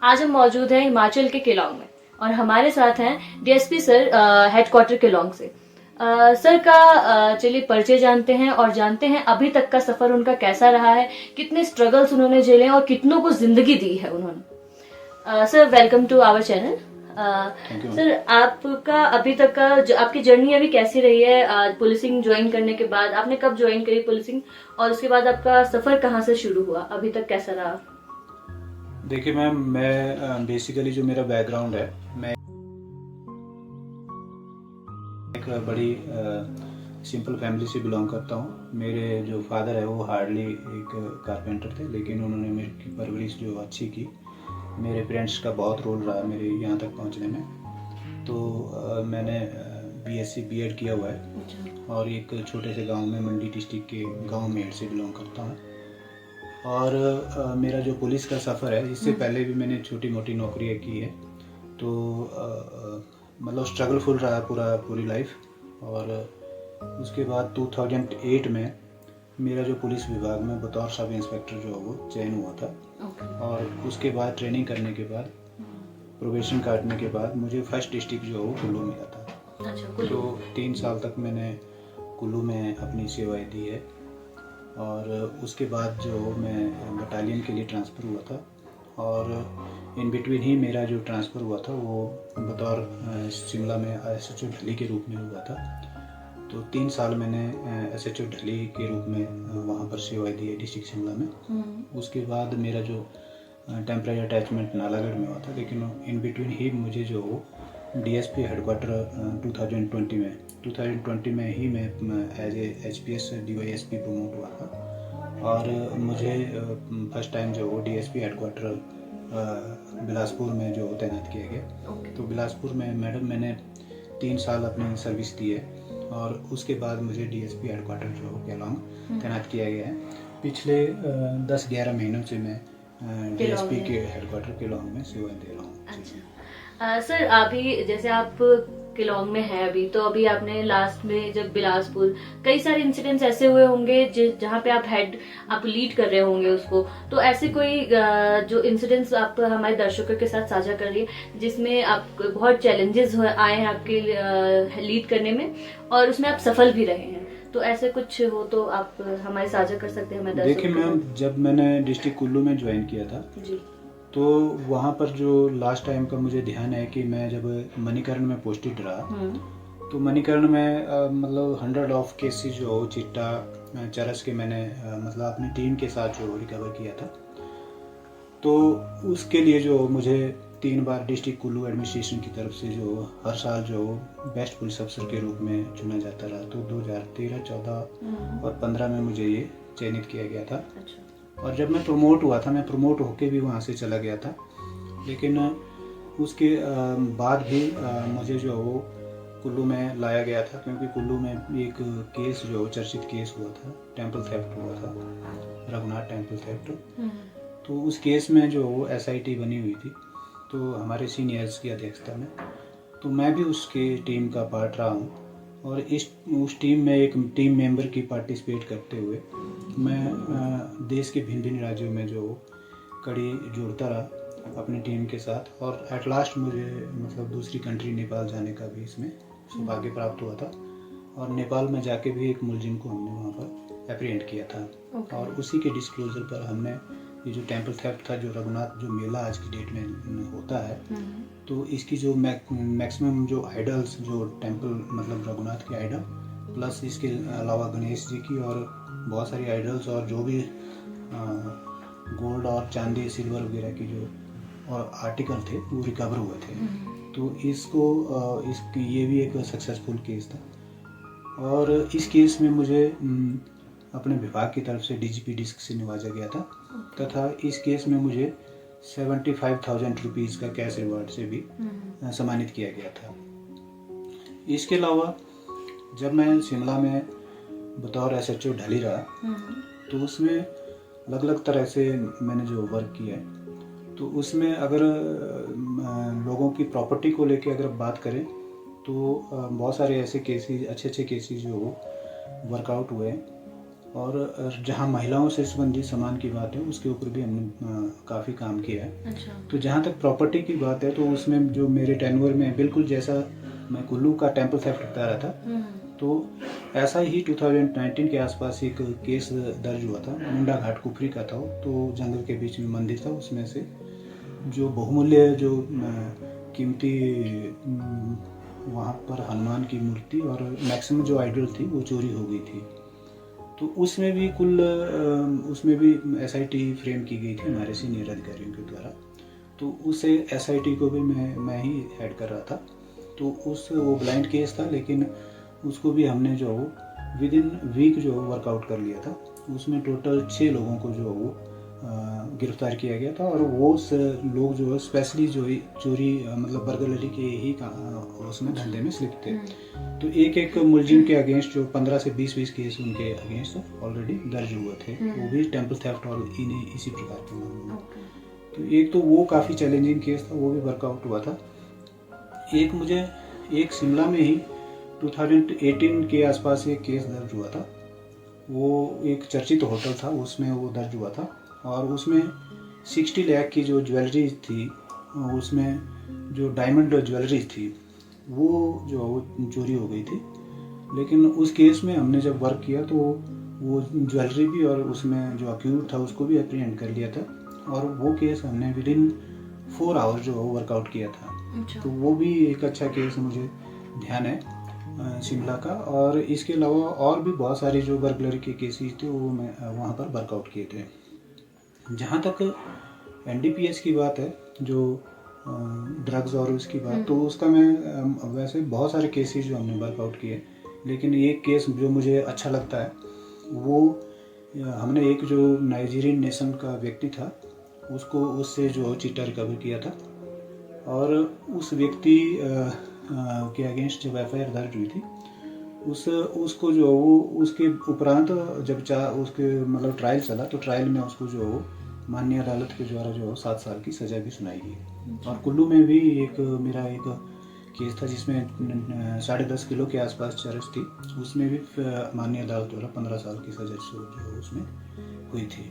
आज हम मौजूद हैं हिमाचल के केलांग में और हमारे साथ हैं डीएसपी सर हेडक्वार्टर केलांग से। सर का चलिए परिचय जानते हैं और जानते हैं अभी तक का सफर उनका कैसा रहा है, कितने स्ट्रगल्स उन्होंने झेले हैं और कितनों को जिंदगी दी है उन्होंने। Sir welcome to our channel. Sir आपका अभी तक का आपकी जर्नी अभी कैसी रही है? पुलिसिंग ज्वाइन करने के बाद आपने कब ज्वाइन करी पुलिसिंग, और उसके बाद आपका सफर कहाँ से शुरू हुआ, अभी तक कैसा रहा? देखिए मैम, मैं बेसिकली जो मेरा बैकग्राउंड है, मैं एक बड़ी सिंपल फैमिली से बिलोंग करता हूँ। मेरे जो फादर है वो हार्डली एक कारपेंटर थे, लेकिन उन्होंने मेरी परवरिश जो अच्छी की। मेरे पेरेंट्स का बहुत रोल रहा मेरे यहाँ तक पहुँचने में। तो मैंने बीएससी बीएड किया हुआ है और एक छोटे से गांव में, मंडी डिस्ट्रिक्ट के गांव मेड़ से बिलोंग करता हूँ। और मेरा जो पुलिस का सफ़र है, इससे पहले भी मैंने छोटी मोटी नौकरियाँ की है। तो मतलब स्ट्रगलफुल रहा पूरी लाइफ। और उसके बाद 2008 में मेरा जो पुलिस विभाग में बतौर सब इंस्पेक्टर जो है वो चयन हुआ था। और उसके बाद ट्रेनिंग करने के बाद, प्रोबेशन काटने के बाद मुझे फर्स्ट डिस्ट्रिक्ट जो है वो कुल्लू मिला था। तो 3 साल तक मैंने कुल्लू में अपनी सेवाएं दी है। और उसके बाद जो मैं बटालियन के लिए ट्रांसफ़र हुआ था, और इन बिटवीन ही मेरा जो ट्रांसफ़र हुआ था वो बतौर शिमला में एसएचओ ढली के रूप में हुआ था। तो 3 साल मैंने एसएचओ ढली के रूप में वहाँ पर सेवाएं दी है डिस्ट्रिक्ट शिमला में। उसके बाद मेरा जो टेम्परेरी अटैचमेंट नालागढ़ में हुआ था, लेकिन इन बिटवीन ही मुझे जो डीएसपी हेडक्वार्टर 2020 में ही मैं as a HPS DYSP promote हुआ था। और मुझे फर्स्ट टाइम जो डीएसपी हेडक्वार्टर बिलासपुर में जो तैनात किया गया। तो बिलासपुर में मैडम मैंने 3 साल अपनी सर्विस दी है, और उसके बाद मुझे डीएसपी हेडक्वार्टर जो केलांग तैनात किया गया है। पिछले 10-11 महीनों से मैं डीएसपी के हेडक्वार्टर केलांग में सेवाएं दे रहा हूँ। अच्छा सर, अभी जैसे आप केलांग में है अभी, तो अभी आपने लास्ट में जब बिलासपुर, कई सारे इंसिडेंट्स ऐसे हुए होंगे जहाँ पे आप लीड कर रहे होंगे उसको, तो ऐसे कोई जो इंसिडेंट्स आप हमारे दर्शकों के साथ साझा कर रही है जिसमें आप बहुत चैलेंजेस आए हैं आपके लीड करने में और उसमें आप सफल भी रहे हैं, तो ऐसे कुछ हो तो आप हमारे साझा कर सकते हैं हमारे दर्शकों। देखिए मैम, जब मैंने डिस्ट्रिक्ट कुल्लू में ज्वाइन किया था जी, तो वहाँ पर जो लास्ट टाइम का मुझे ध्यान है कि मैं जब मणिकर्ण में पोस्टेड रहा, तो मणिकर्ण में मतलब 100 ऑफ केसेस जो चिट्टा चरस के मैंने मतलब अपनी टीम के साथ जो रिकवर किया था। तो उसके लिए जो मुझे 3 बार डिस्ट्रिक्ट कुल्लू एडमिनिस्ट्रेशन की तरफ से जो हर साल जो बेस्ट पुलिस अफसर के रूप में चुना जाता रहा। तो 2013, 14 और 15 में मुझे ये चयनित किया गया था। और जब मैं प्रमोट हुआ था, मैं प्रमोट होके भी वहाँ से चला गया था, लेकिन उसके बाद भी मुझे जो वो कुल्लू में लाया गया था, क्योंकि कुल्लू में एक केस जो चर्चित केस हुआ था, टेम्पल थेफ्ट हुआ था, रघुनाथ टेम्पल थेफ्ट। तो उस केस में जो एसआईटी बनी हुई थी, तो हमारे सीनियर्स की अध्यक्षता में, तो मैं भी उसके टीम का पार्ट रहा हूँ। और उस टीम में एक टीम मेंबर की पार्टिसिपेट करते हुए मैं देश के भिन्न भिन्न राज्यों में जो कड़ी जोड़ता रहा अपनी टीम के साथ। और एट लास्ट मुझे मतलब दूसरी कंट्री नेपाल जाने का भी इसमें सौभाग्य प्राप्त हुआ था। और नेपाल में जाके भी एक मुलजिम को हमने वहाँ पर एप्रीहेंड किया था। और उसी के डिस्क्लोजर पर हमने ये जो टेम्पल थेफ्ट था, जो रघुनाथ जो मेला आज की डेट में होता है, तो इसकी जो मैक्सिमम जो आइडल्स, जो टेम्पल मतलब रघुनाथ के आइडल, प्लस इसके अलावा गणेश जी की और बहुत सारी आइडल्स, और जो भी गोल्ड और चांदी सिल्वर वगैरह की जो और आर्टिकल थे वो रिकवर हुए थे। तो ये भी एक सक्सेसफुल केस था। और इस केस में मुझे अपने विभाग की तरफ से डीजीपी डिस्क से नवाजा गया था, तथा इस केस में मुझे 75,000 रुपीज़ का कैश रिवार्ड से भी सम्मानित किया गया था। इसके अलावा जब मैं शिमला में बतौर एसएचओ ढली रहा, तो उसमें अलग अलग तरह से मैंने जो वर्क किया है, तो उसमें अगर लोगों की प्रॉपर्टी को लेके अगर बात करें, तो बहुत सारे ऐसे केसेस, अच्छे केसेस जो वर्कआउट हुए। और जहाँ महिलाओं से संबंधित सामान की बात है उसके ऊपर भी हमने काफ़ी काम किया है। अच्छा। तो जहाँ तक प्रॉपर्टी की बात है तो उसमें जो मेरे टेन्योर में बिल्कुल जैसा मैं कुल्लू का टेम्पल थेफ्ट बता रहा था, तो ऐसा ही 2019 के आसपास एक केस दर्ज हुआ था। मुंडा घाट कुफरी का था, तो जंगल के बीच में मंदिर था, उसमें से जो बहुमूल्य जो कीमती वहाँ पर हनुमान की मूर्ति और मैक्सिमम जो आइडल थी वो चोरी हो गई थी। तो उसमें भी उसमें भी SIT फ्रेम की गई थी हमारे सीनियर अधिकारियों के द्वारा। तो उस SIT को भी मैं ही हेड कर रहा था। तो वो ब्लाइंड केस था, लेकिन उसको भी हमने जो विद इन वीक जो वर्कआउट कर लिया था। उसमें टोटल 6 लोगों को जो वो गिरफ्तार किया गया था, और वो लोग जो स्पेशली जो चोरी मतलब बर्गलरी के ही उसमें धंधे में स्लिप थे। तो एक मुलजिम के अगेंस्ट जो 15 से 20 केस उनके अगेंस्ट ऑलरेडी दर्ज हुए थे, वो भी टेम्पल थेफ्ट और इसी प्रकार के मामलों में। तो एक तो वो काफ़ी चैलेंजिंग केस था, वो भी वर्कआउट हुआ था। एक शिमला में ही 2018 के आसपास एक केस दर्ज हुआ था। वो एक चर्चित होटल था, उसमें वो दर्ज हुआ था, और उसमें 60 लाख की जो ज्वेलरी थी, उसमें जो डायमंड ज्वेलरी थी वो चोरी हो गई थी। लेकिन उस केस में हमने जब वर्क किया तो वो ज्वेलरी भी और उसमें जो अक्यूज था उसको भी अप्रीहेंड कर लिया था, और वो केस हमने विद इन 4 आवर्स जो वर्कआउट किया था। अच्छा। तो वो भी एक अच्छा केस मुझे ध्यान है शिमला का। और इसके अलावा और भी बहुत सारे जो बर्गलरी के केसेस थे वो मैं वहाँ पर वर्कआउट किए थे। जहाँ तक NDPS की बात है, जो ड्रग्स और उसकी बात, तो उसका मैं वैसे बहुत सारे केसेस जो हमने वर्कआउट किए, लेकिन एक केस जो मुझे अच्छा लगता है वो हमने एक जो नाइजीरियन नेशन का व्यक्ति था उससे जो चिट्टा रिकवर किया था, और उस व्यक्ति के अगेंस्ट जब FIR दर्ज हुई थी उसको जो वो उसके उपरांत जब उसके मतलब ट्रायल चला, तो ट्रायल में उसको जो माननीय अदालत के द्वारा जो 7 साल की सज़ा भी सुनाई गई। और कुल्लू में भी मेरा एक केस था जिसमें 10.5 किलो के आसपास चरस थी, उसमें भी माननीय अदालत द्वारा 15 साल की सज़ा जो उसमें हुई थी।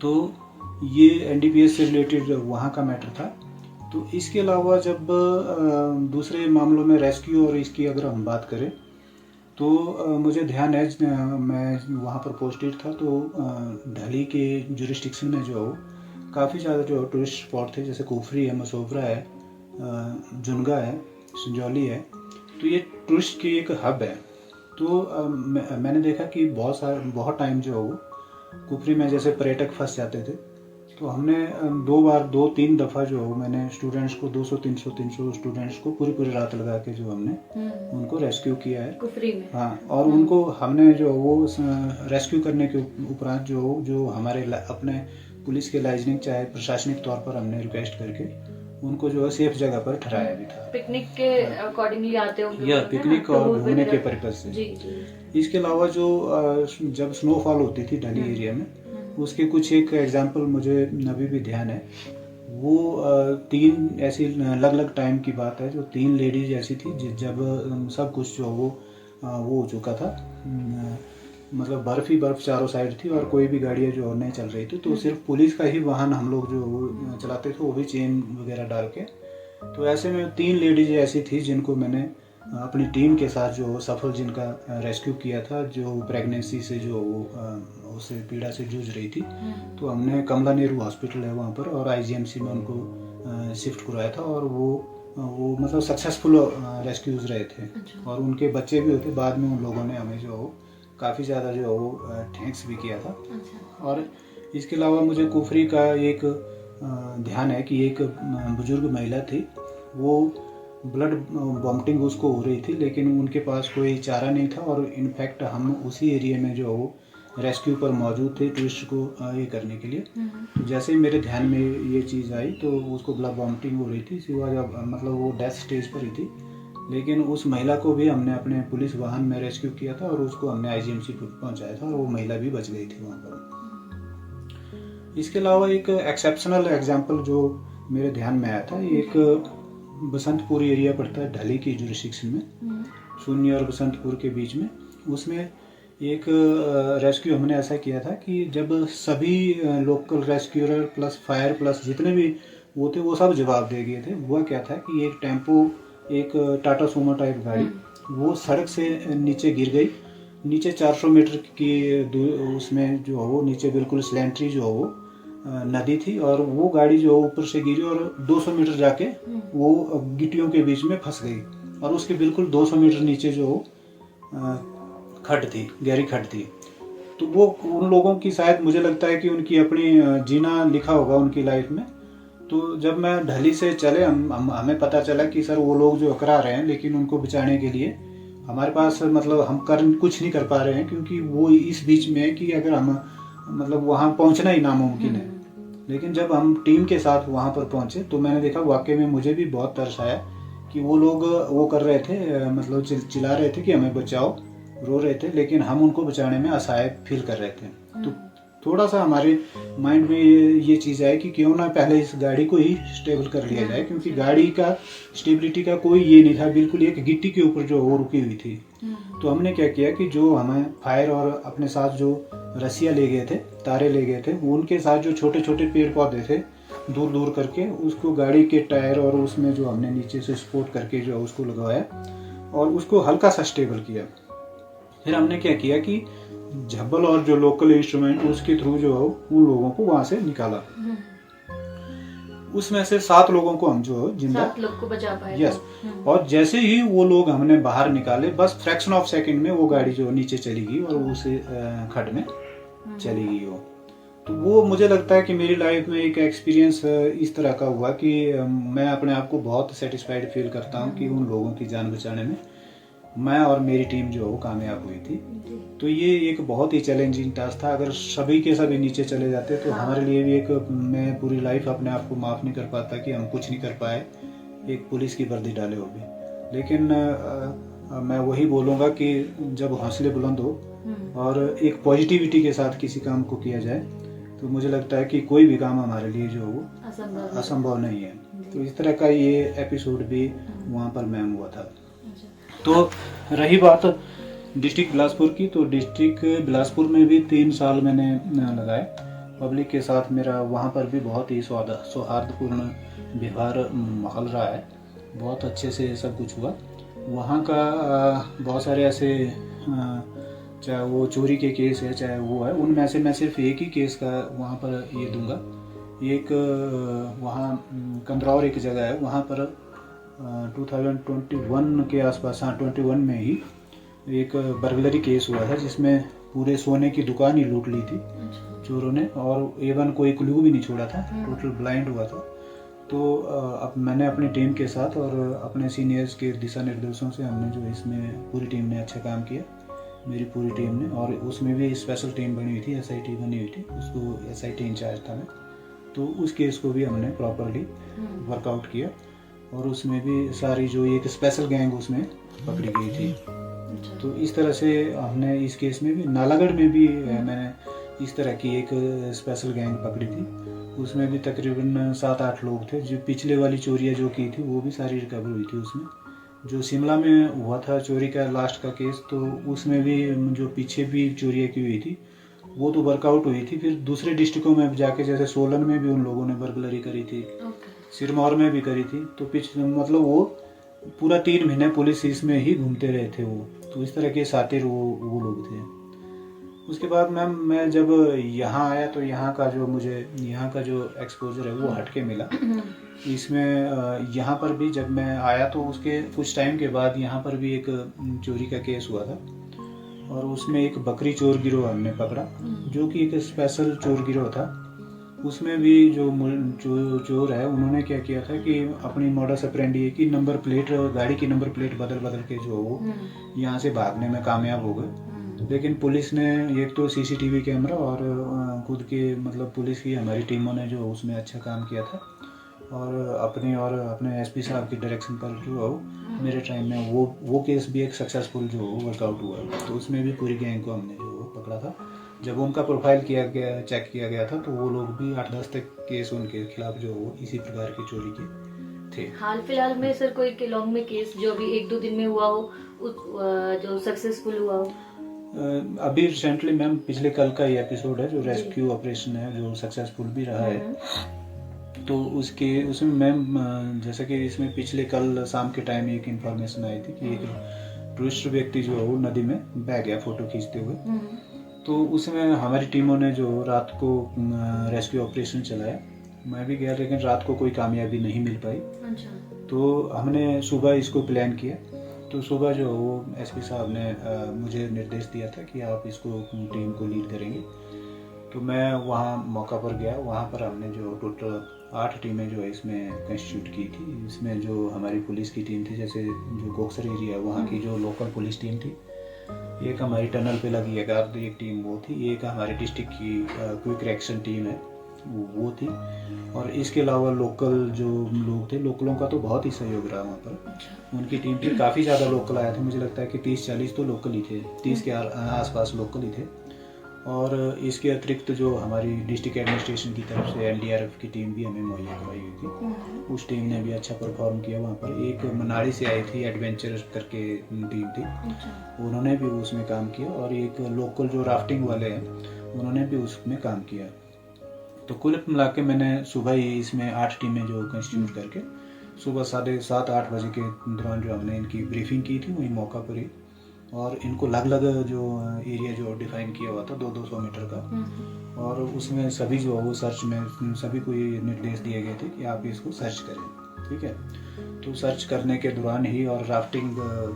तो ये NDPS से रिलेटेड वहाँ का मैटर था। तो इसके अलावा जब दूसरे मामलों में रेस्क्यू और इसकी अगर हम बात करें, तो मुझे ध्यान है मैं वहाँ पर पोस्टेड था, तो ढली के जुरिस्डिक्शन में जो काफ़ी ज़्यादा जो टूरिस्ट स्पॉट थे, जैसे कुफरी है, मसोबरा है, जुनगा है, संजौली है। तो ये टूरिस्ट की एक हब है। तो मैंने देखा कि बहुत टाइम जो कुफरी में जैसे पर्यटक फंस जाते थे, तो हमने 2-3 दफ़ा जो मैंने स्टूडेंट्स को 200-300 स्टूडेंट्स को पूरी रात लगा के जो हमने उनको रेस्क्यू किया है कुफरी में। हाँ, और उनको हमने जो वो रेस्क्यू करने के उपरांत जो हमारे अपने पुलिस के लाइजनिंग चाहे प्रशासनिक तौर पर हमने रिक्वेस्ट करके उनको जो है सेफ जगह पर ठहराया भी था। पिकनिक के अकॉर्डिंगली आते होंगे, या पिकनिक और घूमने के पर्पज से। जी। इसके अलावा जो जब स्नोफॉल होती थी दिल्ली एरिया में, उसके कुछ एक एग्जाम्पल मुझे अभी भी ध्यान है। वो 3 ऐसी अलग टाइम की बात है, जो 3 लेडीज ऐसी थी जब सब कुछ जो वो हो चुका था, मतलब बर्फ ही बर्फ चारों साइड थी और कोई भी गाड़ियाँ जो नहीं चल रही थी, तो सिर्फ पुलिस का ही वाहन हम लोग जो चलाते थे, वो भी चेन वगैरह डाल के। तो ऐसे में 3 लेडीज ऐसी थी जिनको मैंने अपनी टीम के साथ जो सफल जिनका रेस्क्यू किया था, जो प्रेगनेंसी से जो उससे पीड़ा से जूझ रही थी। तो हमने कमला नेहरू हॉस्पिटल है वहाँ पर और IGMC में उनको शिफ्ट करवाया था, और वो मतलब सक्सेसफुल रेस्क्यूज रहे थे। और उनके बच्चे भी होते। बाद में उन लोगों ने हमें जो काफ़ी ज़्यादा जो थैंक्स भी किया था। और इसके अलावा मुझे कुफरी का एक ध्यान है कि एक बुजुर्ग महिला थी, वो ब्लड वॉमिटिंग उसको हो रही थी, लेकिन उनके पास कोई चारा नहीं था। और इनफैक्ट हम उसी एरिया में जो रेस्क्यू पर मौजूद थे टूरिस्ट को ये करने के लिए। तो जैसे ही मेरे ध्यान में ये चीज़ आई, तो उसको ब्लड वॉमिटिंग हो रही थी, मतलब वो डेथ स्टेज पर ही थी। लेकिन उस महिला को भी हमने अपने पुलिस वाहन में रेस्क्यू किया था और उसको हमने IGMC पहुंचाया था, और वो महिला भी बच गई थी वहाँ पर। इसके अलावा एक एक्सेप्शनल एग्जाम्पल जो मेरे ध्यान में आया था, एक बसंतपुर एरिया पड़ता है ढली की जुरिस्डिक्शन में, शून्य और बसंतपुर के बीच में। उसमें एक रेस्क्यू हमने ऐसा किया था कि जब सभी local rescuer plus fire plus जितने भी वो थे वो सब जवाब दे गए थे। हुआ क्या था कि एक टेम्पो, एक टाटा सुमो टाइप गाड़ी, वो सड़क से नीचे गिर गई। नीचे 400 मीटर की उसमें जो है वो नीचे बिल्कुल स्लैंटरी जो है वो नदी थी, और वो गाड़ी जो ऊपर से गिरी और 200 मीटर जाके वो गिट्टियों के बीच में फंस गई, और उसके बिल्कुल 200 मीटर नीचे जो खड्ड थी, गहरी खड्ड थी। तो वो उन लोगों की शायद मुझे लगता है कि उनकी अपनी जीना लिखा होगा उनकी लाइफ में। तो जब मैं ढली से चले हमें पता चला कि सर वो लोग जो अकड़ा रहे हैं, लेकिन उनको बचाने के लिए हमारे पास मतलब हम कुछ नहीं कर पा रहे हैं, क्योंकि वो इस बीच में है कि अगर हम मतलब वहाँ पहुँचना ही नामुमकिन है। लेकिन जब हम टीम के साथ वहाँ पर पहुँचे तो मैंने देखा वाकई में मुझे भी बहुत तरस आया कि वो लोग वो कर रहे थे, मतलब चिल्ला रहे थे कि हमें बचाओ, रो रहे थे, लेकिन हम उनको बचाने में असहाय फील कर रहे थे। तो थोड़ा सा हमारे माइंड में ये चीज़ आई कि क्यों ना पहले इस गाड़ी को ही स्टेबल कर लिया जाए, क्योंकि गाड़ी का स्टेबिलिटी का कोई ये नहीं था, बिल्कुल एक गिट्टी के ऊपर जो वो रुकी हुई थी। तो हमने क्या किया कि जो हमें फायर और अपने साथ जो रस्सियाँ ले गए थे, तारे ले गए थे, उनके साथ जो छोटे छोटे पेड़ पौधे थे दूर दूर करके उसको गाड़ी के टायर और उसमें जो हमने नीचे से सपोर्ट करके जो उसको लगवाया और उसको हल्का सा स्टेबल किया। फिर हमने क्या किया कि झब्बल और जो लोकल इंस्ट्रूमेंट उसके थ्रू जो है उन लोगों को वहां से निकाला। उसमें से 7 लोगों को हम जो जिंदा 7 लोग को बचा पाए। यस। और जैसे ही वो लोग हमने बाहर निकाले, बस फ्रैक्शन ऑफ सेकंड में वो गाड़ी जो नीचे चली गई और उस खड्ड में चली गई वो। तो वो मुझे लगता है कि मेरी लाइफ में एक एक्सपीरियंस इस तरह का हुआ कि मैं अपने आप को बहुत सेटिस्फाइड फील करता हूँ कि उन लोगों की जान बचाने में मैं और मेरी टीम जो वो कामयाब हुई थी। तो ये एक बहुत ही चैलेंजिंग टास्क था। अगर सभी के सभी नीचे चले जाते तो हमारे लिए भी एक, मैं पूरी लाइफ अपने आप को माफ नहीं कर पाता कि हम कुछ नहीं कर पाए, एक पुलिस की वर्दी डाले हो भी। लेकिन मैं वही बोलूँगा कि जब हौसले बुलंद हो और एक पॉजिटिविटी के साथ किसी काम को किया जाए तो मुझे लगता है कि कोई भी काम हमारे लिए जो वो असंभव नहीं है। तो इस तरह का ये एपिसोड भी वहाँ पर मैम हुआ था। तो रही बात डिस्ट्रिक्ट बिलासपुर की, तो डिस्ट्रिक्ट बिलासपुर में भी 3 साल मैंने लगाए। पब्लिक के साथ मेरा वहाँ पर भी बहुत ही सौहार्दपूर्ण व्यवहार माहौल रहा है, बहुत अच्छे से सब कुछ हुआ। वहाँ का बहुत सारे ऐसे चाहे वो चोरी के केस है चाहे वो है, उनमें से मैं सिर्फ एक ही केस का वहाँ पर ये दूंगा। एक वहाँ कंदरौर एक जगह है, वहाँ पर 2021 के आसपास, हाँ 21 में ही एक बर्गलरी केस हुआ था जिसमें पूरे सोने की दुकान ही लूट ली थी चोरों ने, और एवन कोई क्लू भी नहीं छोड़ा था, टोटल ब्लाइंड हुआ था। तो अब मैंने अपनी टीम के साथ और अपने सीनियर्स के दिशा निर्देशों से हमने जो इसमें पूरी टीम ने अच्छा काम किया, मेरी पूरी टीम ने। और उसमें भी स्पेशल टीम बनी हुई थी, SIT बनी हुई थी, उसको SIT इंचार्ज था मैं। तो उस केस को भी हमने प्रॉपरली वर्कआउट किया और उसमें भी सारी जो एक स्पेशल गैंग उसमें पकड़ी गई थी। तो इस तरह से हमने इस केस में भी, नालागढ़ में भी मैंने इस तरह की एक स्पेशल गैंग पकड़ी थी। उसमें भी तकरीबन 7-8 लोग थे। जो पिछले वाली चोरियाँ जो की थी वो भी सारी रिकवर हुई थी उसमें। जो शिमला में हुआ था चोरी का लास्ट का केस, तो उसमें भी जो पीछे भी चोरियाँ की हुई थी वो तो वर्कआउट हुई थी। फिर दूसरे डिस्ट्रिक्टों में जाके, जैसे सोलन में भी उन लोगों ने बर्गलरी करी थी, सिरमौर में भी करी थी। तो मतलब वो पूरा 3 महीने पुलिस इसमें ही घूमते रहे थे वो। तो इस तरह के शातिर वो लोग थे। उसके बाद मैम मैं जब यहाँ आया तो यहाँ का जो एक्सपोजर है वो हटके मिला। इसमें यहाँ पर भी जब मैं आया तो उसके कुछ टाइम के बाद यहाँ पर भी एक चोरी का केस हुआ था और उसमें एक बकरी चोर गिरोह हमने पकड़ा, जो कि एक स्पेशल चोर गिरोह था। उसमें भी जो चोर है उन्होंने क्या किया था कि अपनी मॉडस ऑपरेंडी की नंबर प्लेट, गाड़ी की नंबर प्लेट बदल के जो वो यहाँ से भागने में कामयाब हो गए। लेकिन पुलिस ने एक तो CCTV कैमरा और खुद के मतलब पुलिस की हमारी टीमों ने जो उसमें अच्छा काम किया था, और अपने SP साहब की डायरेक्शन पर जो मेरे टाइम में वो केस भी एक सक्सेसफुल जो वर्कआउट हुआ। तो उसमें भी पूरी गैंग को हमने जो पकड़ा था। जब उनका प्रोफाइल चेक किया गया था तो वो लोग भी 8-10 तक केस उनके खिलाफ जो इसी प्रकार की चोरी के थे। हाल फिलहाल में सर कोई केलोंग में केस जो अभी 1-2 दिन में हुआ हो जो सक्सेसफुल हुआ हो? अभी रिसेंटली मैम पिछले कल का ही एपिसोड है जो रेस्क्यू ऑपरेशन है जो सक्सेसफुल भी रहा है। तो उसमें मैम जैसे कि इसमें पिछले कल शाम के टाइम एक इंफॉर्मेशन आई थी कि एक टूरिस्ट व्यक्ति जो है वो नदी में बह गया फोटो खींचते हुए। तो उसमें हमारी टीमों ने जो रात को रेस्क्यू ऑपरेशन चलाया, मैं भी गया लेकिन रात को कोई कामयाबी नहीं मिल पाई। तो हमने सुबह इसको प्लान किया। तो सुबह जो वो एसपी साहब ने मुझे निर्देश दिया था कि आप इसको टीम को लीड करेंगे। तो मैं वहाँ मौका पर गया। वहाँ पर हमने जो टोटल 8 टीमें जो है इसमें कंस्टिट्यूट की थी। इसमें जो हमारी पुलिस की टीम थी, जैसे जो कोक्सर एरिया है वहाँ की जो लोकल पुलिस टीम थी, एक हमारी टनल पे लगी है एक टीम वो थी, एक हमारे डिस्ट्रिक्ट की क्विक रिएक्शन टीम है वो थी, और इसके अलावा लोकल जो लोग थे, लोकलों का तो बहुत ही सहयोग रहा वहाँ पर। उनकी टीम थी, काफ़ी ज़्यादा लोकल आया था, मुझे लगता है कि 30-40 तो लोकल ही थे, 30 के आसपास लोकल ही थे। और इसके अतिरिक्त जो हमारी डिस्ट्रिक्ट एडमिनिस्ट्रेशन की तरफ से एनडीआरएफ की टीम भी हमें मुहैया करवाई हुई थी। उस टीम ने भी अच्छा परफॉर्म किया। वहाँ पर एक मनाली से आई थी एडवेंचर करके टीम थी, उन्होंने भी उसमें काम किया। और एक लोकल जो राफ्टिंग वाले हैं उन्होंने भी उसमें काम किया। तो कुल मिला के मैंने सुबह ही इसमें 8 टीमें जो कंस्टिट्यूट करके सुबह 7:30-8 बजे के दौरान जो हमने इनकी ब्रीफिंग की थी वही मौका पर ही, और इनको अलग अलग जो एरिया जो डिफाइन किया हुआ था 200-200 मीटर का, और उसमें सभी जो वो सर्च में सभी को ये निर्देश दिए गए थे कि आप इसको सर्च करें, ठीक है। तो सर्च करने के दौरान ही और राफ्टिंग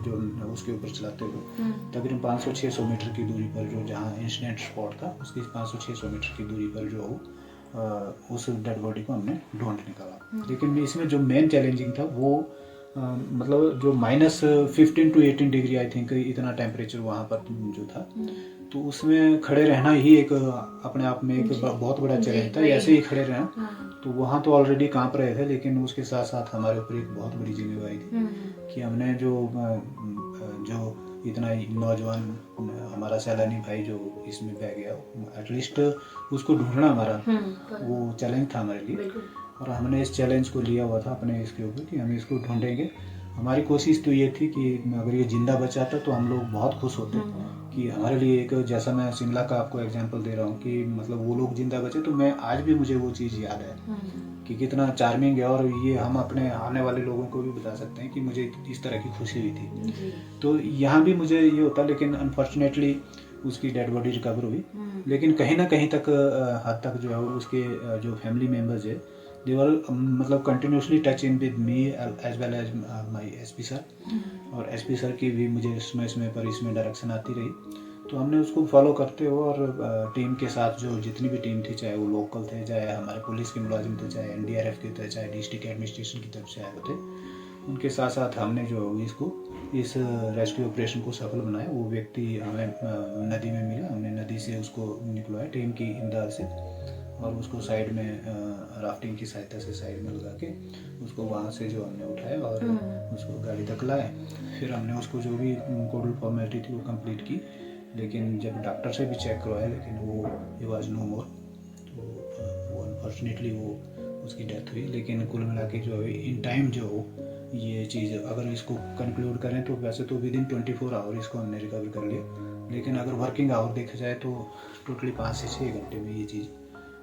जो उसके ऊपर चलाते हुए तकरीबन 500-600 मीटर की दूरी पर जो जहाँ इंसिडेंट स्पॉट था उसकी 500-600 मीटर की दूरी पर जो उस डेड बॉडी को हमने ढूंढ निकाला। लेकिन इसमें जो मेन चैलेंजिंग था वो मतलब जो -15 to 18 डिग्री आई थिंक इतना टेम्परेचर वहाँ पर जो था, तो उसमें खड़े रहना ही एक अपने आप में एक बहुत बड़ा चैलेंज था। ऐसे ही खड़े रहना, तो वहाँ तो ऑलरेडी कांप रहे थे, लेकिन उसके साथ साथ हमारे ऊपर एक बहुत बड़ी जिम्मेवारी थी कि हमने जो इतना नौजवान हमारा सैलानी भाई जो इसमें बह गया, एटलीस्ट उसको ढूंढना हमारा वो चैलेंज था हमारे लिए। और हमने इस चैलेंज को लिया हुआ था अपने इसके ऊपर कि हम इसको ढूंढेंगे। हमारी कोशिश तो ये थी कि अगर ये जिंदा बचा था तो हम लोग बहुत खुश होते कि हमारे लिए एक, जैसा मैं शिमला का आपको एग्जांपल दे रहा हूँ कि मतलब वो लोग जिंदा बचे, तो मैं आज भी मुझे वो चीज़ याद है कि कितना चार्मिंग है। और ये हम अपने आने वाले लोगों को भी बता सकते हैं कि मुझे इस तरह की खुशी हुई थी। तो यहाँ भी मुझे ये होता, लेकिन अनफॉर्चुनेटली उसकी डेड बॉडी रिकवर हुई। लेकिन कहीं ना कहीं तक हद तक जो है उसके जो फैमिली मेम्बर्स है they were मतलब continuously touch in with me as well as my SP sir. और एसपी सर की भी मुझे समय पर इसमें डायरेक्शन आती रही, तो हमने उसको फॉलो करते हुए और टीम के साथ जो जितनी भी टीम थी, चाहे वो लोकल थे, चाहे हमारे पुलिस के मुलाजिम थे, चाहे एनडीआरएफ के थे, चाहे डिस्ट्रिक्ट एडमिनिस्ट्रेशन की तरफ से आए थे, उनके साथ साथ हमने जो इसको इस रेस्क्यू ऑपरेशन को सफल बनाया। वो व्यक्ति हमें नदी में मिला, हमने नदी से उसको निकलवाया टीम की इमदाद से, और उसको साइड में राफ्टिंग की सहायता से साइड में लगा के उसको वहाँ से जो हमने उठाया और उसको गाड़ी तक लाए। फिर हमने उसको जो भी कोडल फॉर्मेलिटी थी वो कंप्लीट की। लेकिन जब डॉक्टर से भी चेक करवाया, लेकिन वो ही वाज नो मोर, तो वो अनफॉर्चुनेटली वो उसकी डेथ हुई। लेकिन कुल मिला के जो है इन टाइम जो ये चीज़ अगर इसको कंक्लूड करें तो वैसे तो विद इन 24 आवर इसको हमने रिकवर कर लिया, लेकिन अगर वर्किंग आवर देखा जाए तो टोटली 5 से 6 घंटे में ये चीज़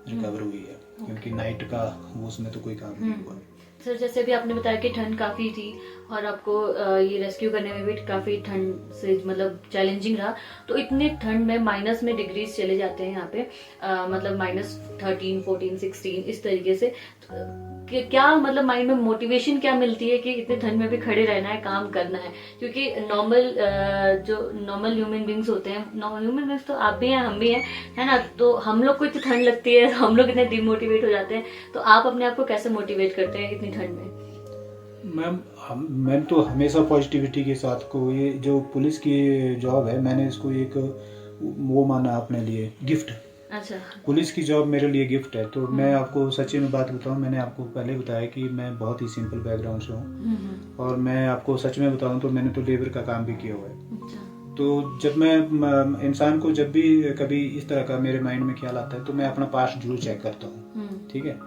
रिकवर हुई है, क्योंकि नाइट का वो उसमें तो कोई काम नहीं हुआ। सर जैसे भी आपने बताया कि ठंड काफ़ी थी और आपको ये रेस्क्यू करने में भी काफ़ी ठंड से मतलब चैलेंजिंग रहा, तो इतने ठंड में माइनस में डिग्रीज चले जाते हैं यहाँ पे, मतलब -13, 14, 16 इस तरीके से। क्या मतलब माइंड में मोटिवेशन क्या मिलती है कि इतने ठंड में भी खड़े रहना है, काम करना है? क्योंकि जो नॉर्मल ह्यूमन बींग्स होते हैं, ह्यूमन बींग्स तो आप भी हैं, हम भी हैं, है ना, तो हम लोग को इतनी ठंड लगती है, हम लोग इतने डिमोटिवेट हो जाते हैं, तो आप अपने आप को कैसे मोटिवेट करते हैं इतनी ठंड में? मैम तो हमेशा पॉजिटिविटी के साथ को, ये जो पुलिस की जॉब है मैंने इसको एक वो माना अपने लिए गिफ्ट। अच्छा। पुलिस की जॉब मेरे लिए गिफ्ट है। तो मैं आपको सच्ची में बात बताऊं, मैंने आपको पहले बताया कि मैं बहुत ही सिंपल बैकग्राउंड से हूँ, और मैं आपको सच में बताऊं तो मैंने तो लेबर का काम भी किया हुआ है। अच्छा। तो जब मैं इंसान को जब भी कभी इस तरह का मेरे माइंड में ख्याल आता है तो मैं अपना पास्ट जरूर चेक करता हूँ, ठीक है।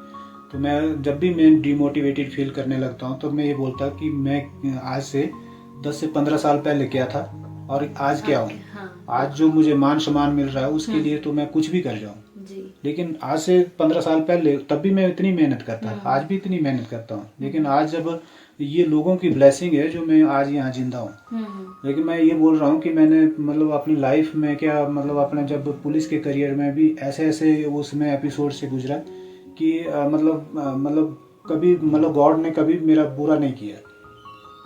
तो मैं जब भी मैं डिमोटिवेटेड फील करने लगता हूँ तो मैं ये बोलता कि मैं आज से 10 से 15 साल पहले क्या था और आज क्या हूँ। आज जो मुझे मान सम्मान मिल रहा है उसके लिए तो मैं कुछ भी कर जाऊं। जी। लेकिन आज से 15 साल पहले तब भी मैं इतनी मेहनत करता, आज भी इतनी मेहनत करता हूँ, लेकिन आज जब ये लोगों की ब्लेसिंग है जो मैं आज यहाँ जिंदा हूँ। लेकिन मैं ये बोल रहा हूँ कि मैंने मतलब अपनी लाइफ में क्या मतलब अपने जब पुलिस के करियर में भी ऐसे ऐसे उसमें एपिसोड से गुजरा कि मतलब कभी मतलब गॉड ने कभी मेरा बुरा नहीं किया।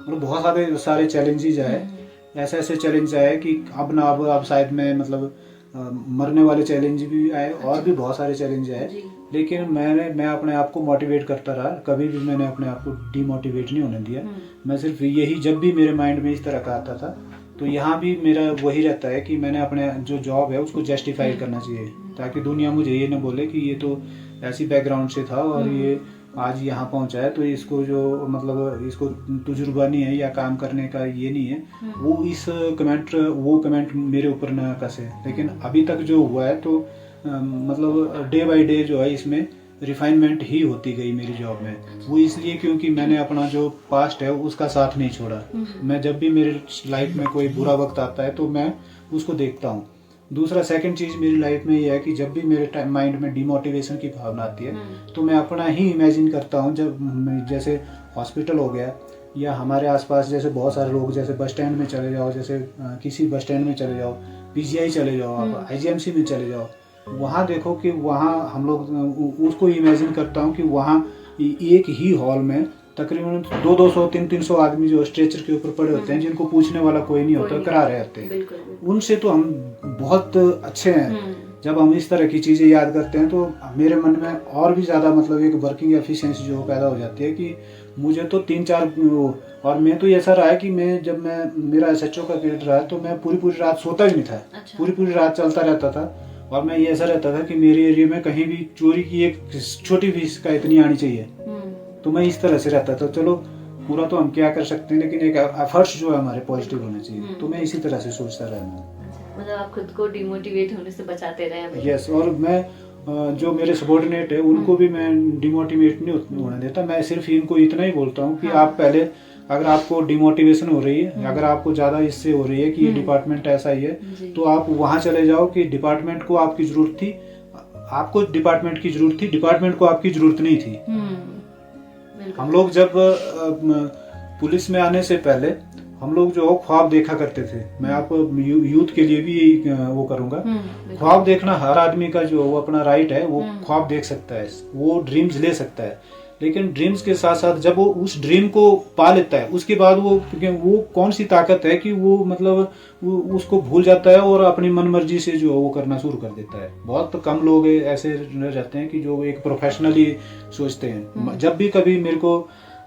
मतलब बहुत सारे चैलेंजेस आए, ऐसे ऐसे चैलेंज आए कि अब शायद मैं मतलब मरने वाले चैलेंज भी आए और भी बहुत सारे चैलेंज आए, लेकिन मैं अपने आप को मोटिवेट करता रहा। कभी भी मैंने अपने आप को डिमोटिवेट नहीं होने दिया। मैं सिर्फ यही, जब भी मेरे माइंड में इस तरह का आता था तो यहाँ भी मेरा वही रहता है कि मैंने अपने जो जॉब है उसको जस्टिफाई करना चाहिए, ताकि दुनिया मुझे ये न बोले कि ये तो ऐसी बैकग्राउंड से था और ये आज यहाँ पहुँचा है तो इसको जो मतलब इसको तजुर्बा नहीं है या काम करने का ये नहीं है, वो कमेंट मेरे ऊपर न कसे। लेकिन अभी तक जो हुआ है तो मतलब डे बाय डे जो है इसमें रिफाइनमेंट ही होती गई मेरी जॉब में। वो इसलिए क्योंकि मैंने अपना जो पास्ट है उसका साथ नहीं छोड़ा। मैं जब भी मेरे लाइफ में कोई बुरा वक्त आता है तो मैं उसको देखता हूँ। दूसरा सेकंड चीज मेरी लाइफ में ये है कि जब भी मेरे माइंड में डिमोटिवेशन की भावना आती है तो मैं अपना ही इमेजिन करता हूँ। जब जैसे हॉस्पिटल हो गया या हमारे आसपास जैसे बहुत सारे लोग, जैसे बस स्टैंड में चले जाओ, जैसे किसी बस स्टैंड में चले जाओ, पीजीआई चले जाओ, आप आईजीएमसी में चले जाओ, वहाँ देखो कि वहाँ हम लोग उसको इमेजिन करता हूँ कि वहाँ एक ही हॉल में तकरीबन 200 300 आदमी जो स्ट्रेचर के ऊपर पड़े होते हैं, जिनको पूछने वाला कोई नहीं होता, करा रहे होते हैं। उनसे तो हम बहुत अच्छे हैं। जब हम इस तरह की चीजें याद करते हैं तो मेरे मन में और भी ज्यादा मतलब एक वर्किंग एफिशिएंसी जो पैदा हो जाती है कि मुझे तो 3-4 और मैं तो ऐसा रहा है कि जब मेरा एसएचओ का पीरियड रहा तो मैं पूरी रात सोता ही नहीं था। अच्छा। पूरी रात चलता रहता था और मैं ये ऐसा रहता था कि मेरे एरिया में कहीं भी चोरी की एक छोटी फीस का इतनी आनी चाहिए। तो मैं इस तरह से रहता था। चलो पूरा तो हम क्या कर सकते हैं, लेकिन एक एफर्ट्स जो है हमारे पॉजिटिव होने चाहिए। तो मैं इसी तरह से सोचता रहता। मतलब आप खुद को डिमोटिवेट होने से बचाते रहे। यस। और मैं जो मेरे सबॉर्डिनेट है उनको भी मैं डिमोटिवेट नहीं होने देता। मैं सिर्फ इनको इतना ही बोलता हूँ कि आप पहले, अगर आपको डिमोटिवेशन हो रही है, अगर आपको ज्यादा इससे हो रही है कि ये डिपार्टमेंट ऐसा ही है, तो आप वहां चले जाओ कि डिपार्टमेंट को आपकी जरूरत थी, आपको डिपार्टमेंट की जरूरत थी, डिपार्टमेंट को आपकी जरूरत नहीं थी। हम लोग जब पुलिस में आने से पहले हम लोग जो ख्वाब देखा करते थे, मैं आपको यूथ के लिए भी यही वो करूंगा। ख्वाब देखना हर आदमी का जो वो अपना राइट है, वो ख्वाब देख सकता है, वो ड्रीम्स ले सकता है। लेकिन ड्रीम्स के साथ साथ जब वो उस ड्रीम को पा लेता है उसके बाद वो कौन सी ताकत है कि वो मतलब वो उसको भूल जाता है और अपनी मन मर्जी से जो वो करना शुरू कर देता है। बहुत कम लोग ऐसे रह जाते हैं कि जो एक प्रोफेशनली सोचते हैं। जब भी कभी मेरे को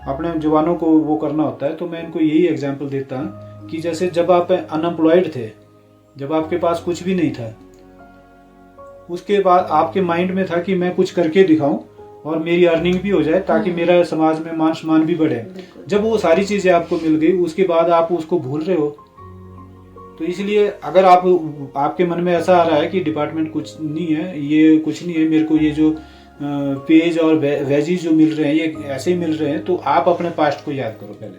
अपने जवानों को वो करना होता है तो मैं इनको यही एग्जाम्पल देता हूँ कि जैसे जब आप अनएम्प्लॉयड थे, जब आपके पास कुछ भी नहीं था, उसके बाद आपके माइंड में था कि मैं कुछ करके दिखाऊं और मेरी अर्निंग भी हो जाए ताकि मेरा समाज में मान सम्मान भी बढ़े। जब वो सारी चीजें आपको मिल गई उसके बाद आप उसको भूल रहे हो। तो इसलिए अगर आपके मन में ऐसा आ रहा है कि डिपार्टमेंट कुछ नहीं है, ये कुछ नहीं है, मेरे को ये जो पेज और वेजीज जो मिल रहे हैं ये ऐसे ही मिल रहे हैं, तो आप अपने पास्ट को याद करो पहले।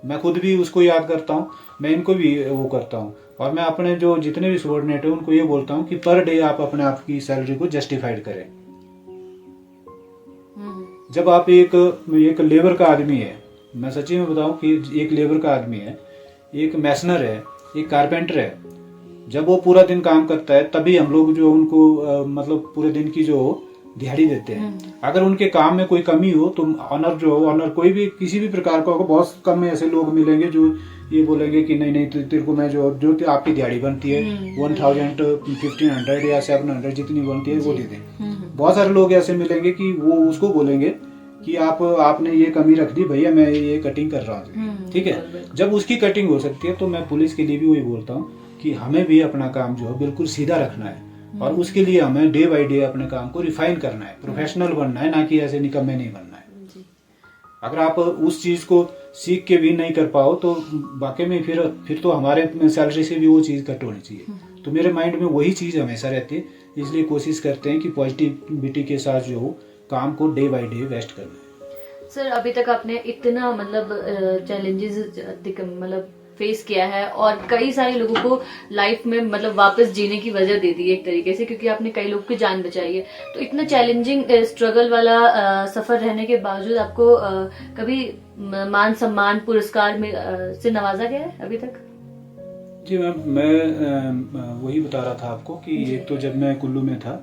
मैं खुद भी उसको याद करता हूँ, मैं इनको भी वो करता हूँ और मैं अपने जो जितने भी सबॉर्डिनेट है उनको ये बोलता हूँ कि पर डे आप अपने आप की सैलरी को जस्टिफाइड करें। जब आप एक लेबर का आदमी है, मैं सच्ची में बताऊं कि एक लेबर का आदमी है, एक मैसनर है, एक कारपेंटर है, जब वो पूरा दिन काम करता है तभी हम लोग जो उनको मतलब पूरे दिन की जो दिहाड़ी देते हैं। अगर उनके काम में कोई कमी हो तो ऑनर कोई भी किसी भी प्रकार का होगा, बहुत कम ऐसे लोग मिलेंगे जो ये बोलेंगे कि नहीं तेरे को मैं जो आपकी दिहाड़ी बनती है 1000, 1500 या 700 जितनी बनती है वो दे दे। बहुत सारे लोग ऐसे मिलेंगे कि वो उसको बोलेंगे कि आपने ये कमी रख दी भैया, मैं ये कटिंग कर रहा हूँ, ठीक है। जब उसकी कटिंग हो सकती है तो मैं पुलिस के लिए भी वही बोलता हूँ कि हमें भी अपना काम जो है बिल्कुल सीधा रखना है और उसके लिए हमें डे बाय डे अपने काम को रिफाइन करना है, प्रोफेशनल बनना है, ना कि ऐसे निकम्मे नहीं बनना है। अगर आप उस चीज को सीख के भी नहीं कर पाओ तो वाकई में फिर तो हमारे सैलरी से भी वो चीज कट होनी चाहिए। तो मेरे माइंड में वही चीज हमेशा रहती है, इसलिए कोशिश करते हैं कि पॉजिटिविटी के साथ जो हो काम को डे बाय डे बेस्ट करना है। सर अभी तक आपने इतना मतलब चैलेंजेस मतलब फेस किया है और कई सारे लोगों को लाइफ में मतलब वापस जीने की वजह दे दी है एक तरीके से, क्योंकि आपने कई लोग की जान बचाई है। तो इतना चैलेंजिंग स्ट्रगल वाला सफर रहने के बावजूद आपको कभी मान सम्मान पुरस्कार में से नवाजा गया है अभी तक? जी मैम, मैं वही बता रहा था आपको कि एक तो जब मैं कुल्लू में था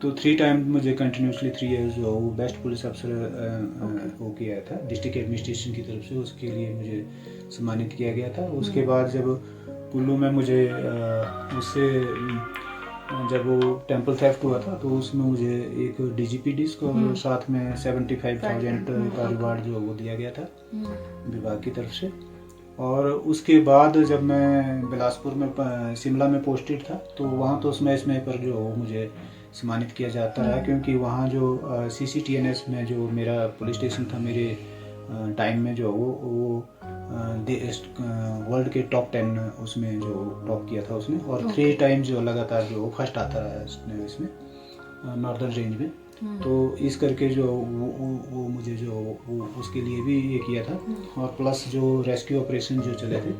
तो 3 टाइम मुझे कंटिन्यूसली 3 इयर्स जो वो बेस्ट पुलिस अफसर हो किया था डिस्ट्रिक्ट एडमिनिस्ट्रेशन की तरफ से, उसके लिए मुझे सम्मानित किया गया था। उसके बाद जब कुल्लू में मुझे उससे जब वो टेम्पल थेफ्ट हुआ था तो उसमें मुझे एक डीजीपी डिस्क और साथ में 75,000 का रिवार्ड जो वो दिया गया था विभाग की तरफ से। और उसके बाद जब मैं बिलासपुर में शिमला में पोस्टेड था तो वहाँ तो समय पर जो मुझे सम्मानित किया जाता रहा, क्योंकि वहाँ जो CCTNS में जो मेरा पुलिस स्टेशन था मेरे टाइम में जो वो वर्ल्ड के टॉप 10 उसमें जो टॉप किया था उसने, और 3 टाइम जो लगातार जो फर्स्ट आता रहा इसमें नॉर्दर्न रेंज में। तो इस करके जो वो मुझे जो वो उसके लिए भी ये किया था। और प्लस जो रेस्क्यू ऑपरेशन जो चले थे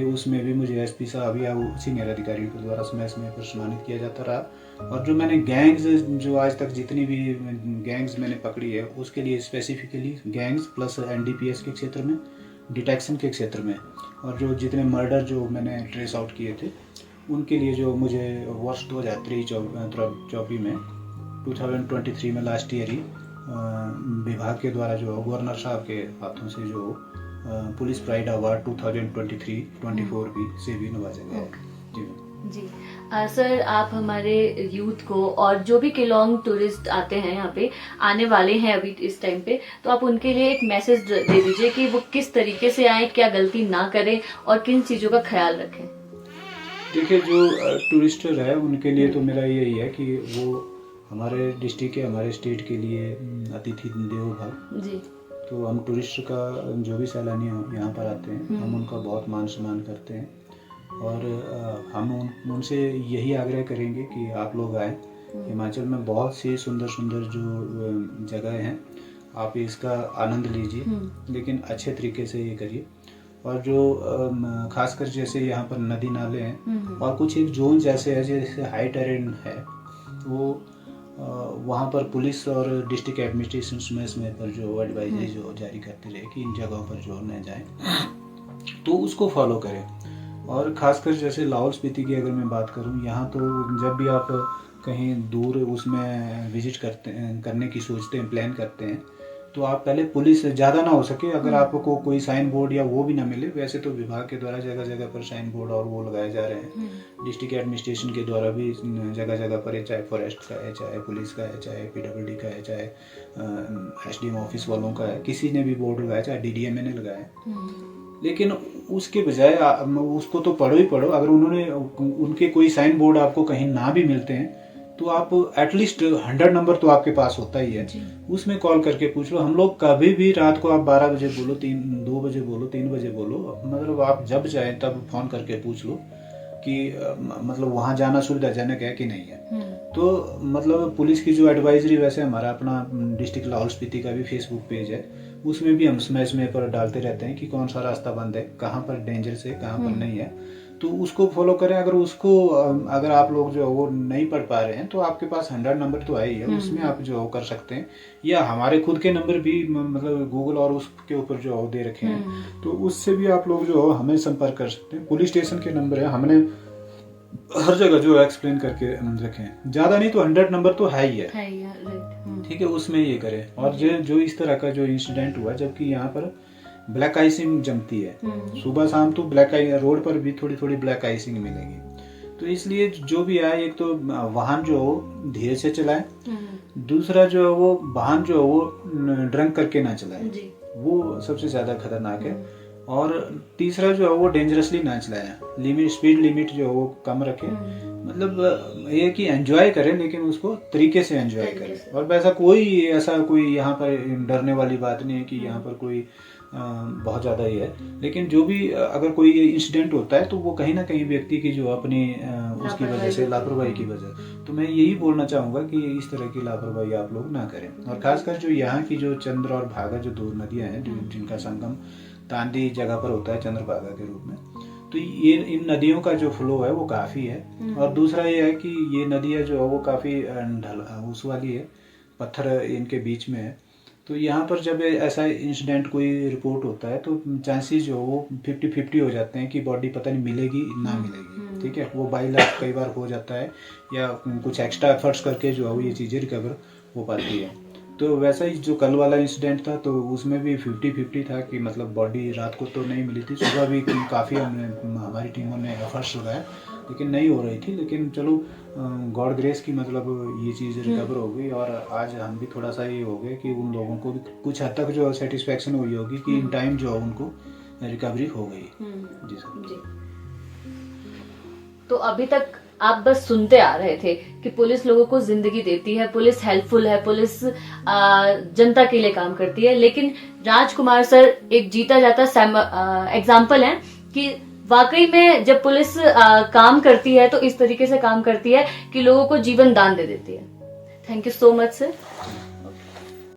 उसमें भी मुझे SP साहब या सीनियर अधिकारियों के द्वारा समय पर सम्मानित किया जाता रहा। और जो मैंने गैंग्स जो आज तक जितनी भी गैंग्स मैंने पकड़ी है उसके लिए स्पेसिफिकली गैंग्स प्लस NDPS के क्षेत्र में, डिटेक्शन के क्षेत्र में, और जो जितने मर्डर जो मैंने ट्रेस आउट किए थे उनके लिए जो मुझे वर्ष 2023-24 में 2023 में लास्ट ईयर ही विभाग के द्वारा जो गवर्नर साहब के हाथों से जो पुलिस प्राइड अवार्ड 2023-24 भी से भी नवाजा गया है। जी सर, आप हमारे यूथ को और जो भी केलोंग टूरिस्ट आते हैं यहाँ पे आने वाले हैं अभी इस टाइम पे, तो आप उनके लिए एक मैसेज दे दीजिए कि वो किस तरीके से आए, क्या गलती ना करें और किन चीजों का ख्याल रखें। देखिए, जो टूरिस्टर है उनके लिए तो मेरा यही है कि वो हमारे डिस्ट्रिक्ट के हमारे स्टेट के लिए अतिथि देवो भव जी। तो हम टूरिस्ट का जो भी सैलानी यहाँ पर आते हैं हम उनका बहुत मान सम्मान करते हैं, और हम उनसे यही आग्रह करेंगे कि आप लोग आए। हिमाचल में बहुत सी सुंदर सुंदर जो जगह हैं, आप इसका आनंद लीजिए, लेकिन अच्छे तरीके से ये करिए। और जो खासकर जैसे यहाँ पर नदी नाले हैं और कुछ एक जोन जैसे है जैसे हाई टेरेन है, तो वहाँ पर पुलिस और डिस्ट्रिक्ट एडमिनिस्ट्रेशन समय पर जो एडवाइजरी जो जारी करते रहे कि इन जगहों पर जो न जाएं, तो उसको फॉलो करें। और ख़ासकर जैसे लाहौल स्पीति की अगर मैं बात करूं, यहाँ तो जब भी आप कहीं दूर उसमें विजिट करने की सोचते हैं, प्लान करते हैं, तो आप पहले पुलिस ज़्यादा ना हो सके अगर आपको कोई साइन बोर्ड या वो भी ना मिले, वैसे तो विभाग के द्वारा जगह जगह पर साइन बोर्ड और वो लगाए जा रहे हैं। डिस्ट्रिक्ट एडमिनिस्ट्रेशन के द्वारा भी जगह जगह पर है, चाहे फॉरेस्ट का है, चाहे पुलिस का है, चाहे PWD का है, चाहे SDM ऑफिस वालों का है, किसी ने भी बोर्ड लगाया, चाहे DDMA ने लगाया। लेकिन उसके बजाय उसको तो पढ़ो ही पढ़ो, अगर उनके कोई साइन बोर्ड आपको कहीं ना भी मिलते हैं तो आप एटलीस्ट 100 नंबर तो आपके पास होता ही है, उसमें कॉल करके पूछ लो। हम लोग कभी भी रात को आप 12 बजे बोलो, 2 बजे बोलो, 3 बजे बोलो, मतलब आप जब चाहे तब फोन करके पूछ लो कि मतलब वहाँ जाना सुविधाजनक है कि नहीं है। तो मतलब पुलिस की जो एडवाइजरी, वैसे हमारा अपना डिस्ट्रिक्ट लाहौल स्पीति का भी फेसबुक पेज है, उसमें भी हम समय पर डालते रहते हैं कि कौन सा रास्ता बंद है, कहाँ पर डेंजर से कहाँ पर नहीं है, तो उसको फॉलो करें। अगर आप लोग जो वो नहीं पढ़ पा रहे हैं तो आपके पास 100 नंबर तो है ही है, उसमें आप जो कर सकते हैं, या हमारे खुद के नंबर भी मतलब गूगल और उसके ऊपर जो दे रखे हैं, तो उससे भी आप लोग जो हमें संपर्क कर सकते हैं। पुलिस स्टेशन के नंबर है, हमने हर जगह जो एक्सप्लेन करके रखे हैं, ज्यादा नहीं तो 100 नंबर तो है ही है, ठीक है, उसमें ये करें। और जो इस तरह का जो इंसिडेंट हुआ, जबकि यहाँ पर ब्लैक आइसिंग जमती है सुबह शाम, तो ब्लैक आई रोड पर भी थोड़ी थोड़ी ब्लैक आइसिंग मिलेगी, तो इसलिए जो भी आए, एक तो वाहन जो धीरे से चलाए, दूसरा जो है वो वाहन जो है वो ड्रंक करके ना चलाए, वो सबसे ज्यादा खतरनाक है। और तीसरा जो है वो डेंजरसली ना चलाए, स्पीड लिमिट जो है वो कम रखे, मतलब ये कि एंजॉय करें, लेकिन उसको तरीके से एंजॉय करें। और वैसा कोई यहाँ पर डरने वाली बात नहीं है कि यहाँ पर कोई बहुत ज़्यादा ही है, लेकिन जो भी अगर कोई इंसिडेंट होता है तो वो कहीं ना कहीं व्यक्ति की जो अपनी उसकी वजह से, लापरवाही की वजह, तो मैं यही बोलना चाहूँगा कि इस तरह की लापरवाही आप लोग ना करें। और खासकर जो यहाँ की जो चंद्र और भागा जो 2 नदियाँ हैं जिनका संगम तांदी जगह पर होता है चंद्रभागा के रूप में। तो ये इन नदियों का जो फ्लो है वो काफ़ी है। और दूसरा ये है कि ये नदियाँ जो है वो काफ़ी उस वाली है, पत्थर इनके बीच में है। तो यहाँ पर जब ऐसा इंसिडेंट कोई रिपोर्ट होता है तो चांसेस जो वो 50-50 हो जाते हैं कि बॉडी पता नहीं मिलेगी ना मिलेगी। ठीक है, वो बाई लक कई बार हो जाता है या कुछ एक्स्ट्रा एफर्ट्स करके जो है वो ये चीज़ें रिकवर हो पाती है। तो वैसा ही जो कल वाला इंसिडेंट था तो उसमें भी 50-50 था कि मतलब बॉडी रात को तो नहीं मिली थी, सुबह भी काफ़ी हमारी टीमों ने एफर्ट्स लगाए लेकिन नहीं हो रही थी। लेकिन चलो गॉड ग्रेस की मतलब ये चीज़ रिकवर हो गई और आज हम भी थोड़ा सा ये हो गए कि उन लोगों को भी कुछ हद तक जो सेटिस्फेक्शन हुई होगी कि इन टाइम जो उनको रिकवरी हो गई। जी सर। जी। तो अभी तक आप बस सुनते आ रहे थे कि पुलिस लोगों को जिंदगी देती है, पुलिस हेल्पफुल है, पुलिस जनता के लिए काम करती है, लेकिन राजकुमार सर एक जीता जाता एग्जाम्पल है कि वाकई में जब पुलिस काम करती है तो इस तरीके से काम करती है कि लोगों को जीवन दान दे देती है। Thank you so much sir.